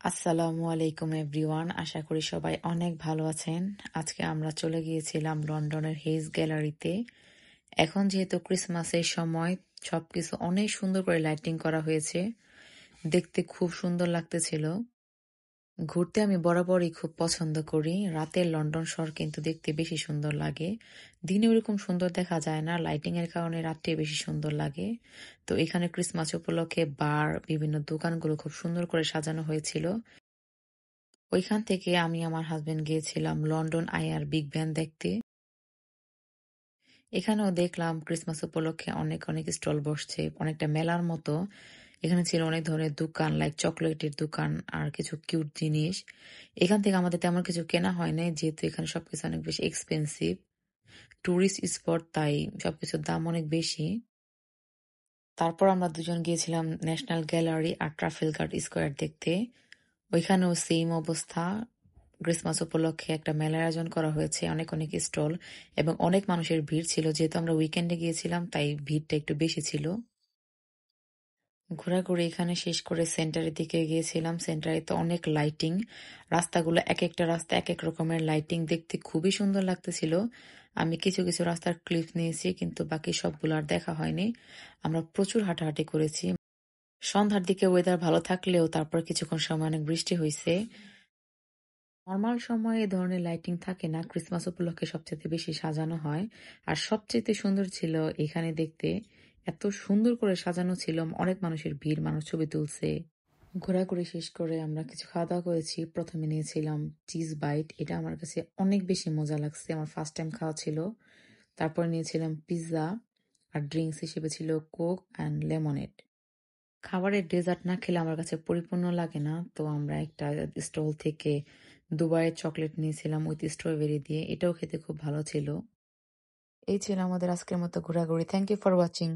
আসসালামু আলাইকুম এভরিওয়ান, আশা করি সবাই অনেক ভালো আছেন। আজকে আমরা চলে গিয়েছিলাম লন্ডনের হেজ গ্যালারিতে। এখন যেহেতু ক্রিসমাসের সময়, সবকিছু অনেক সুন্দর করে লাইটিং করা হয়েছে, দেখতে খুব সুন্দর লাগতেছিল। ঘুরতে আমি বরাবরই খুব পছন্দ করি। রাতের লন্ডন শহর কিন্তু দেখতে বেশি সুন্দর লাগে। দিনে ওরকম সুন্দর দেখা যায় না, লাইটিং এর কারণে রাত্রে বেশি সুন্দর লাগে। তো এখানে ক্রিসমাস উপলক্ষে বার, বিভিন্ন দোকানগুলো খুব সুন্দর করে সাজানো হয়েছিল। ওইখান থেকে আমি আমার হাসবেন্ড গিয়েছিলাম লন্ডন আই আর বিগ ব্যান দেখতে। এখানেও দেখলাম ক্রিসমাস উপলক্ষে অনেক অনেক স্টল বসছে, অনেকটা মেলার মতো। এখানে ছিল অনেক ধরনের দোকান, লাইক চকলেটের দোকান আর কিছু কিউট জিনিস। এখান থেকে আমাদের তেমন কিছু কেনা হয় নাই, যেহেতু এখানে সবকিছু অনেক বেশি এক্সপেন্সিভ, টুরিস্ট স্পট, তাই সবকিছুর দাম অনেক বেশি। তারপর আমরা দুজন গিয়েছিলাম ন্যাশনাল গ্যালারি আর ট্রাফেলগার স্কোয়ার দেখতে। ওইখানেও সেম অবস্থা। ক্রিসমাস উপলক্ষে একটা মেলার আয়োজন করা হয়েছে, অনেক অনেক স্টল এবং অনেক মানুষের ভিড় ছিল। যেহেতু আমরা উইকেন্ডে গিয়েছিলাম, তাই ভিড়টা একটু বেশি ছিল। ঘোরাঘুরি এখানে শেষ করে সেন্টারের দিকে গিয়েছিলাম। সেন্টারে তো অনেক লাইটিং, রাস্তাগুলো এক একটা রাস্তা এক এক রকমের লাইটিং, দেখতে খুবই সুন্দর লাগতেছিল। আমি কিছু কিছু রাস্তার ক্লিপ নিয়েছি, কিন্তু বাকি সবগুলো আর দেখা হয়নি। আমরা প্রচুর হাঁটাহাঁটি করেছি। সন্ধ্যার দিকে ওয়েদার ভালো থাকলেও তারপর কিছুক্ষণ সময় অনেক বৃষ্টি হয়েছে। নরমাল সময়ে এ ধরনের লাইটিং থাকে না, ক্রিসমাস উপলক্ষে সবচেয়ে বেশি সাজানো হয়। আর সবচেয়ে সুন্দর ছিল এখানে দেখতে, এত সুন্দর করে সাজানো ছিল, অনেক মানুষের ভিড়, মানুষ ছবি তুলছে। ঘোরাঘুরি শেষ করে আমরা কিছু খাওয়া দাওয়া করেছি। প্রথমে নিয়েছিলাম চিজ বাইট, এটা আমার কাছে অনেক বেশি মজা লাগছে, আমার ফার্স্ট টাইম খাওয়া ছিল। তারপর নিয়েছিলাম পিৎজা, আর ড্রিঙ্কস হিসেবে ছিল কোক অ্যান্ড লেমনেড। খাবারের ডেজার্ট না খেলে আমার কাছে পরিপূর্ণ লাগে না, তো আমরা একটা স্টল থেকে দুবাইয়ের চকলেট নিয়েছিলাম উইথ স্ট্রবেরি দিয়ে, এটাও খেতে খুব ভালো ছিল। এই ছিল আমাদের আজকের মতো ঘোরাঘুরি। Thank you for watching.